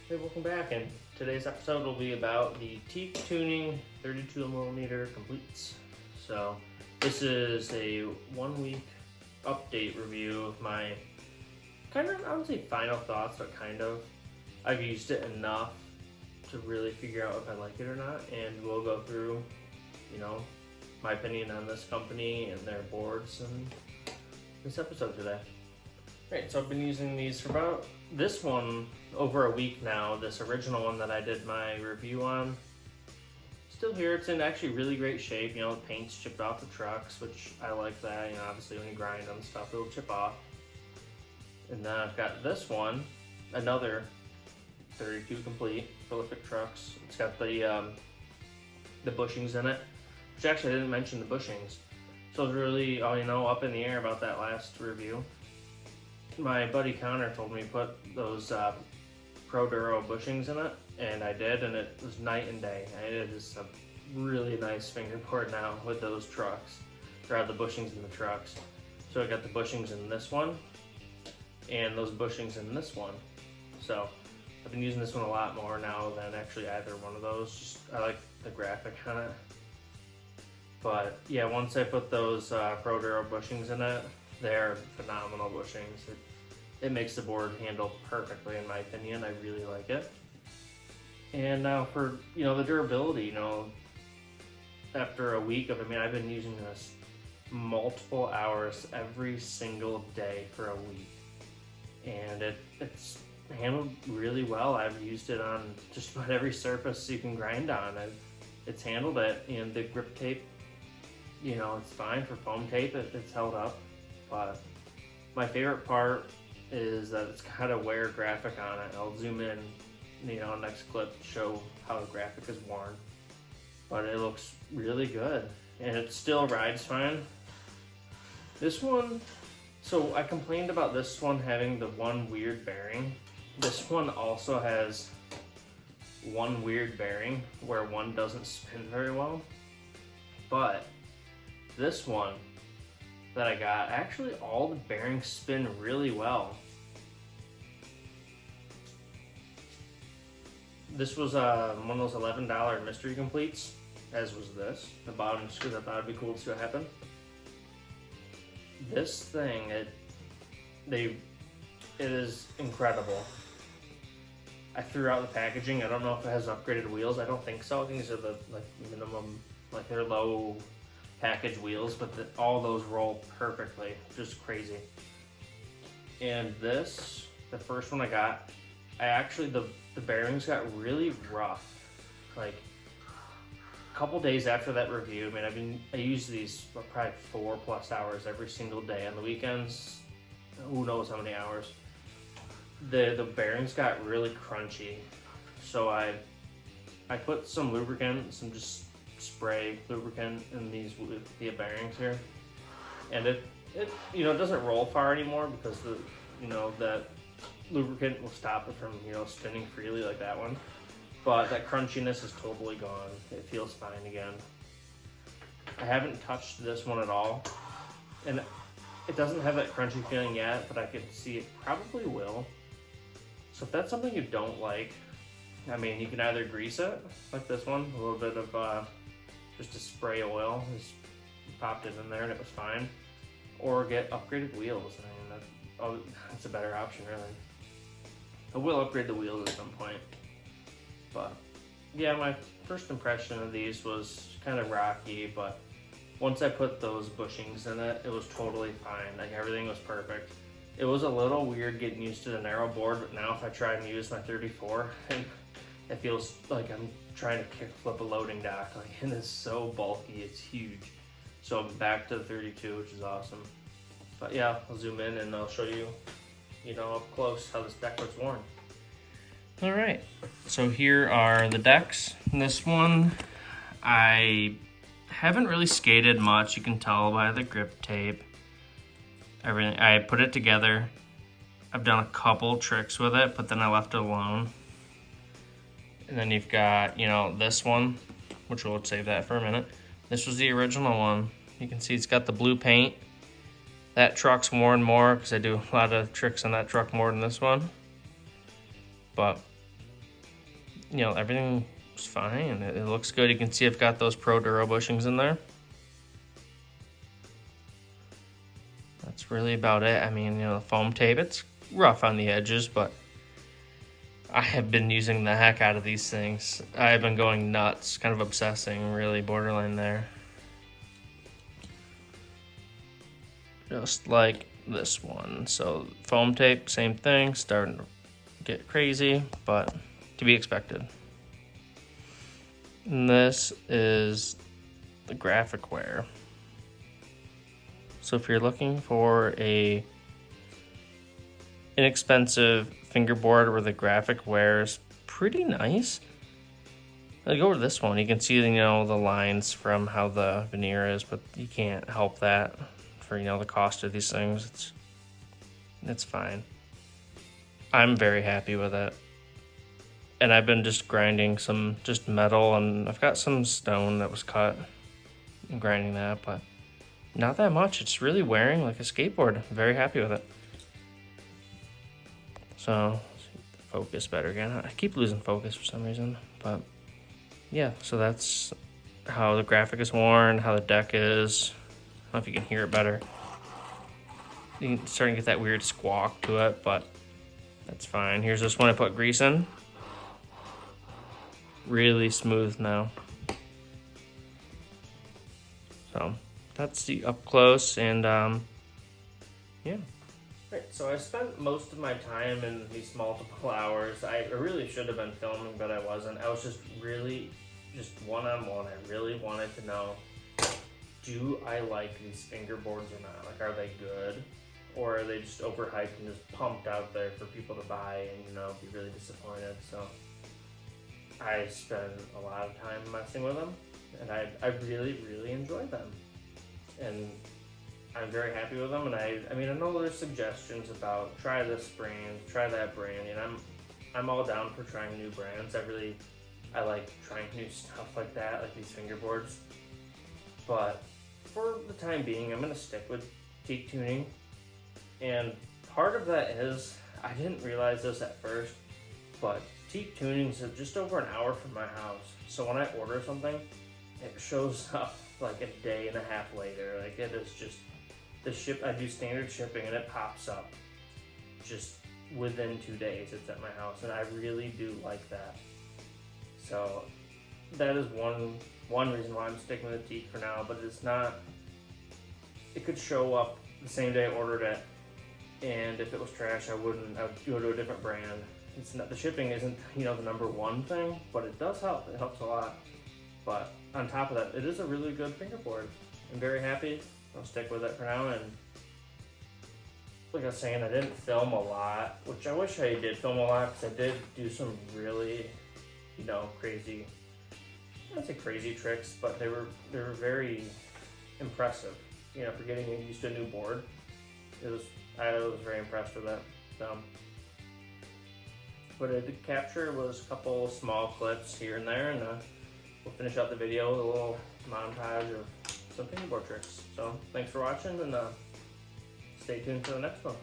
Hey, welcome back, and today's episode will be about the Teak tuning 32mm completes. So this is a 1 week update review of my kind of, I wouldn't say final thoughts, but kind of. I've used it enough to really figure out if I like it or not, and we'll go through, my opinion on this company and their boards in this episode today. Right, so I've been using these for about this one over a week now. This original one that I did my review on, still here. It's in actually really great shape. The paint's chipped off the trucks, which I like that. Obviously when you grind them stuff, it'll chip off. And then I've got this one, another 32 complete prolific trucks. It's got the bushings in it, which actually I didn't mention the bushings. So I was really, up in the air about that last review. My buddy Connor told me to put those Pro Duro bushings in it, and I did, and it was night and day. It is a really nice fingerboard now with those trucks, or the bushings in the trucks. So I got the bushings in this one, and those bushings in this one. So I've been using this one a lot more now than actually either one of those. Just I like the graphic on it. But yeah, once I put those Pro Duro bushings in it, they're phenomenal bushings. It makes the board handle perfectly, in my opinion. I really like it. And now for the durability, after a week of I've been using this multiple hours every single day for a week, and it's handled really well. I've used it on just about every surface you can grind on. It's handled it, and the grip tape, it's fine for foam tape. It's held up. But my favorite part is that it's got a wear graphic on it. I'll zoom in, next clip to show how the graphic is worn. But it looks really good, and it still rides fine. This one, so I complained about this one having the one weird bearing. This one also has one weird bearing where one doesn't spin very well. But this one that I got, actually all the bearings spin really well. This was one of those $11 mystery completes, as was this. I bought them just because I thought it'd be cool to see what happened. This thing, it is incredible. I threw out the packaging. I don't know if it has upgraded wheels. I don't think so. I think these are the minimum, they're low package wheels, but all those roll perfectly, just crazy. And this, the first one I got, the bearings got really rough. Like a couple days after that review, I use these for probably 4+ hours every single day. On the weekends, who knows how many hours. The bearings got really crunchy, so I put some lubricant, some just spray lubricant in these bearings here, and it doesn't roll far anymore because that lubricant will stop it from spinning freely like that one. But that crunchiness is totally gone. It feels fine again. I haven't touched this one at all, and it doesn't have that crunchy feeling yet, but I can see it probably will. So if that's something you don't like, you can either grease it like this one, a little bit of just a spray oil, just popped it in there and it was fine, or get upgraded wheels. That's a better option, really. I will upgrade the wheels at some point. But yeah, my first impression of these was kind of rocky, but once I put those bushings in it, it was totally fine. Everything was perfect. It was a little weird getting used to the narrow board, but now if I try and use my 34, it feels like I'm trying to kickflip a loading dock. It is so bulky, it's huge. So I'm back to the 32, which is awesome. But yeah, I'll zoom in and I'll show you, up close how this deck looks worn. All right, so here are the decks. This one, I haven't really skated much. You can tell by the grip tape. Everything, I put it together. I've done a couple tricks with it, but then I left it alone. And then you've got, this one, which we'll save that for a minute. This was the original one. You can see it's got the blue paint. That truck's worn more because I do a lot of tricks on that truck more than this one. But you know, everything was fine. It looks good. You can see I've got those Pro Duro bushings in there. That's really about it. I mean, you know, the foam tape, it's rough on the edges, but I have been using the heck out of these things. I've been going nuts, kind of obsessing, really borderline there. Just like this one. So foam tape, same thing, starting to get crazy, but to be expected. And this is the graphic wear. So if you're looking for a inexpensive fingerboard where the graphic wear is pretty nice, I'll go with this one. You can see, you know, the lines from how the veneer is, but you can't help that for, you know, the cost of these things. It's fine. I'm very happy with it. And I've been just grinding some just metal, and I've got some stone that was cut. I'm grinding that, but not that much. It's really wearing like a skateboard. I'm very happy with it. So, focus better again. I keep losing focus for some reason, but yeah, so that's how the graphic is worn, how the deck is. I don't know if you can hear it better. You're starting to get that weird squawk to it, but that's fine. Here's this one I put grease in. Really smooth now. So that's the up close, and yeah. Right, so I spent most of my time in these multiple hours. I really should have been filming, but I wasn't. I was just one-on-one. I really wanted to know, do I like these fingerboards or not? Like, are they good? Or are they just overhyped and just pumped out there for people to buy and, you know, be really disappointed? So I spend a lot of time messing with them, and I really, really enjoy them. And I'm very happy with them, and I mean, I know there's suggestions about try this brand, try that brand, and I'm all down for trying new brands. I like trying new stuff like that, like these fingerboards. But for the time being, I'm gonna stick with Teak tuning. And part of that is, I didn't realize this at first, but Teak tuning is just over an hour from my house. So when I order something, it shows up like a day and a half later. Like, it is just I do standard shipping, and it pops up just within 2 days. It's at my house, and I really do like that. So that is one reason why I'm sticking with the Teak for now. But it's not. It could show up the same day I ordered it, and if it was trash, I would go to a different brand. It's not, the shipping isn't, you know, the number one thing, but it does help. It helps a lot. But on top of that, it is a really good fingerboard. I'm very happy. I'll stick with it for now. And like I was saying, I didn't film a lot, which I wish I did film a lot, because I did do some really, you know, crazy, I don't say crazy tricks, but they were very impressive. You know, for getting used to a new board, I was very impressed with that. What I did capture was a couple small clips here and there, and we'll finish out the video with a little montage of some fingerboard tricks. So thanks for watching, and stay tuned for the next one.